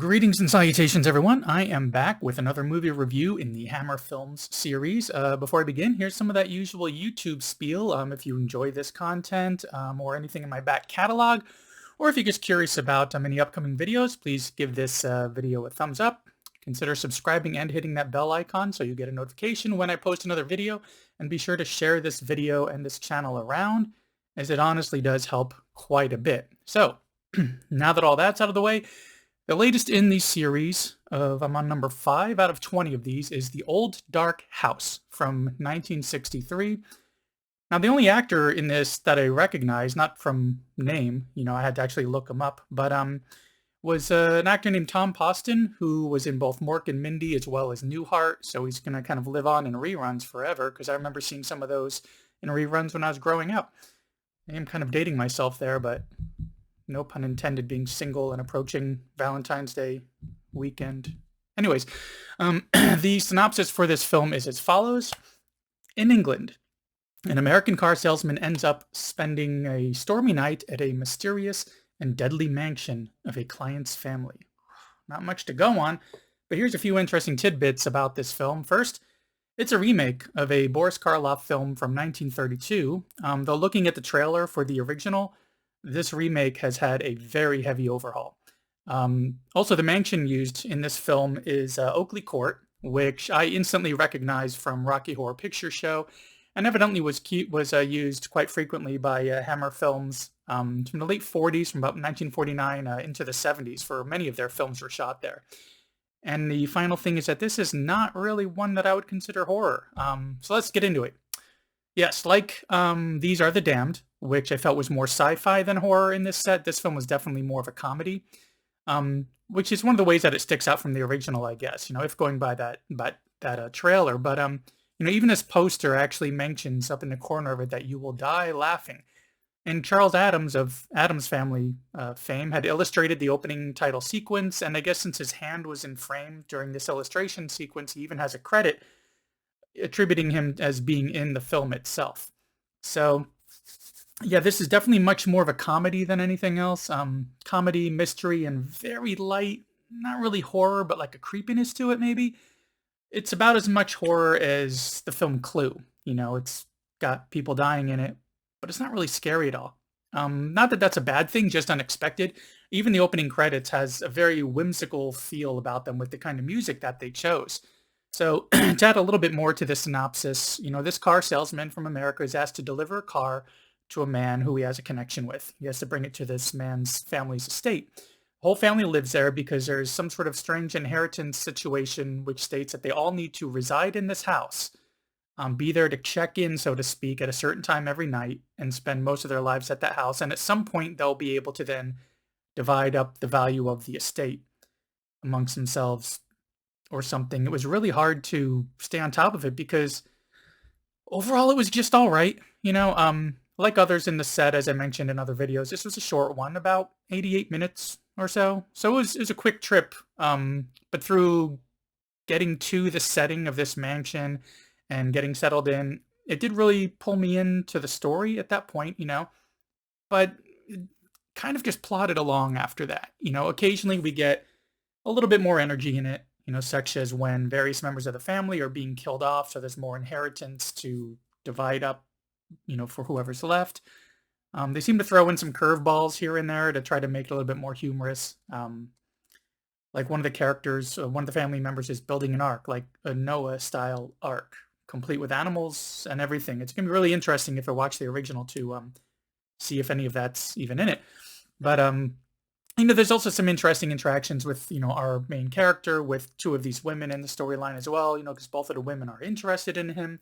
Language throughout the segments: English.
Greetings and salutations, everyone. I am back with another movie review in the Hammer Films series. Before I begin, here's some of that usual YouTube spiel. If you enjoy this content or anything in my back catalog, or if you're just curious about any upcoming videos, please give this video a thumbs up. Consider subscribing and hitting that bell icon so you get a notification when I post another video. And be sure to share this video and this channel around, as it honestly does help quite a bit. So, now that all that's out of the way, the latest in the series I'm on number 5 out of 20 of these, is The Old Dark House from 1963. Now, the only actor in this that I recognize, not from name, I had to actually look him up, but was an actor named Tom Poston, who was in both Mork and Mindy as well as Newhart, so he's going to kind of live on in reruns forever, because I remember seeing some of those in reruns when I was growing up. I am kind of dating myself there, but no pun intended, being single and approaching Valentine's Day weekend. Anyways, the synopsis for this film is as follows. In England, an American car salesman ends up spending a stormy night at a mysterious and deadly mansion of a client's family. Not much to go on, but here's a few interesting tidbits about this film. First, it's a remake of a Boris Karloff film from 1932, though looking at the trailer for the original, this remake has had a very heavy overhaul. Also, the mansion used in this film is Oakley Court, which I instantly recognized from Rocky Horror Picture Show, and evidently was used quite frequently by Hammer Films from the late 40s, from about 1949 into the 70s, for many of their films were shot there. And the final thing is that this is not really one that I would consider horror. So let's get into it. Yes, like These Are the Damned, which I felt was more sci-fi than horror in this set, this film was definitely more of a comedy, which is one of the ways that it sticks out from the original, I guess, if going by that trailer. But, even this poster actually mentions up in the corner of it that you will die laughing. And Charles Addams of Addams Family fame had illustrated the opening title sequence, and I guess since his hand was in frame during this illustration sequence, he even has a credit attributing him as being in the film itself. So, yeah, this is definitely much more of a comedy than anything else. Comedy, mystery, and very light, not really horror, but like a creepiness to it, maybe. It's about as much horror as the film Clue. It's got people dying in it, but it's not really scary at all. Not that that's a bad thing, just unexpected. Even the opening credits has a very whimsical feel about them with the kind of music that they chose. So to add a little bit more to the synopsis, this car salesman from America is asked to deliver a car to a man who he has a connection with. He has to bring it to this man's family's estate. The whole family lives there because there's some sort of strange inheritance situation which states that they all need to reside in this house, be there to check in, so to speak, at a certain time every night and spend most of their lives at that house. And at some point, they'll be able to then divide up the value of the estate amongst themselves or something. It was really hard to stay on top of it because overall it was just all right. Like others in the set, as I mentioned in other videos, this was a short one, about 88 minutes or so. So it was a quick trip, but through getting to the setting of this mansion and getting settled in, it did really pull me into the story at that point, but it kind of just plodded along after that. Occasionally we get a little bit more energy in it, such as when various members of the family are being killed off, so there's more inheritance to divide up, for whoever's left. They seem to throw in some curveballs here and there to try to make it a little bit more humorous. Like one of the characters, one of the family members is building an ark, like a Noah-style ark, complete with animals and everything. It's going to be really interesting if I watch the original to see if any of that's even in it. But, there's also some interesting interactions with, our main character, with two of these women in the storyline as well, because both of the women are interested in him.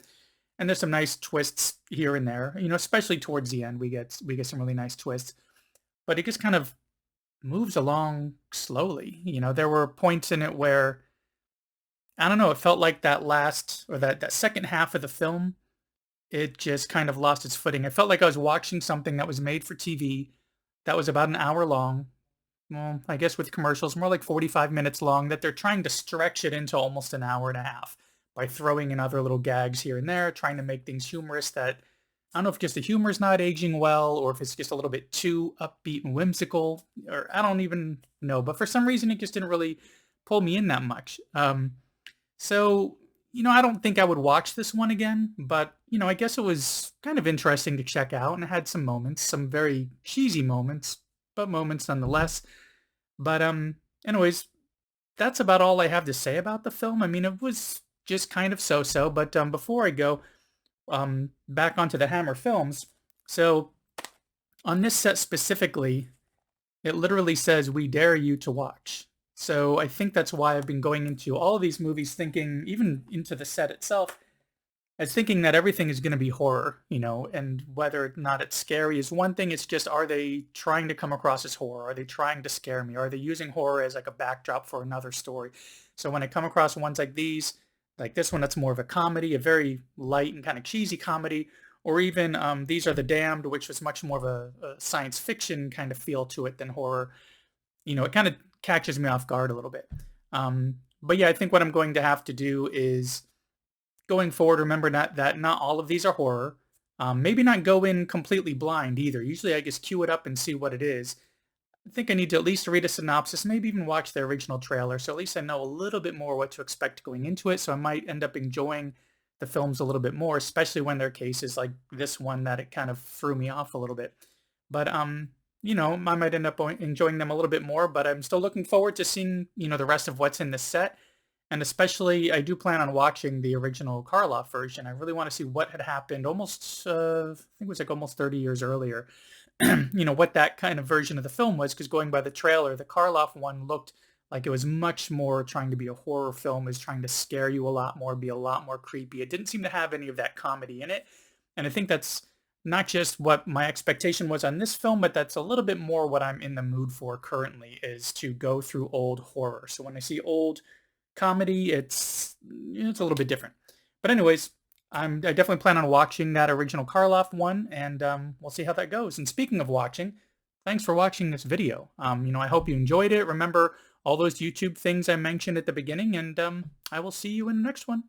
And there's some nice twists here and there, especially towards the end, we get some really nice twists, but it just kind of moves along slowly. There were points in it where, I don't know, it felt like that second half of the film, it just kind of lost its footing. It felt like I was watching something that was made for TV that was about an hour long. Well, I guess with commercials, more like 45 minutes long, that they're trying to stretch it into almost an hour and a half by throwing in other little gags here and there, trying to make things humorous that I don't know if just the humor's not aging well or if it's just a little bit too upbeat and whimsical, or I don't even know. But for some reason, it just didn't really pull me in that much. So, I don't think I would watch this one again, but, I guess it was kind of interesting to check out and it had some moments, some very cheesy moments, but moments nonetheless. But, anyways, that's about all I have to say about the film. I mean, it was just kind of so-so, but, before I go, back onto the Hammer films. So on this set specifically, it literally says, "We dare you to watch." So I think that's why I've been going into all of these movies thinking, even into the set itself, as thinking that everything is going to be horror, and whether or not it's scary is one thing. It's just, are they trying to come across as horror? Are they trying to scare me? Are they using horror as like a backdrop for another story? So when I come across ones like these, like this one, that's more of a comedy, a very light and kind of cheesy comedy, or even These Are the Damned, which was much more of a science fiction kind of feel to it than horror. It kind of catches me off guard a little bit. But yeah, I think what I'm going to have to do is going forward, remember that not all of these are horror. Maybe not go in completely blind either. Usually I just queue it up and see what it is. I think I need to at least read a synopsis, maybe even watch the original trailer, so at least I know a little bit more what to expect going into it, so I might end up enjoying the films a little bit more, especially when there are cases like this one that it kind of threw me off a little bit. But I might end up enjoying them a little bit more, but I'm still looking forward to seeing, the rest of what's in the set. And especially, I do plan on watching the original Karloff version. I really want to see what had happened almost, I think it was like almost 30 years earlier. What that kind of version of the film was, because going by the trailer, the Karloff one looked like it was much more trying to be a horror film, is trying to scare you a lot more, be a lot more creepy. It didn't seem to have any of that comedy in it. And I think that's not just what my expectation was on this film, but that's a little bit more what I'm in the mood for currently, is to go through old horror. So when I see old comedy, it's a little bit different. But anyways, I definitely plan on watching that original Karloff one, and we'll see how that goes. And speaking of watching, thanks for watching this video. I hope you enjoyed it. Remember all those YouTube things I mentioned at the beginning, and I will see you in the next one.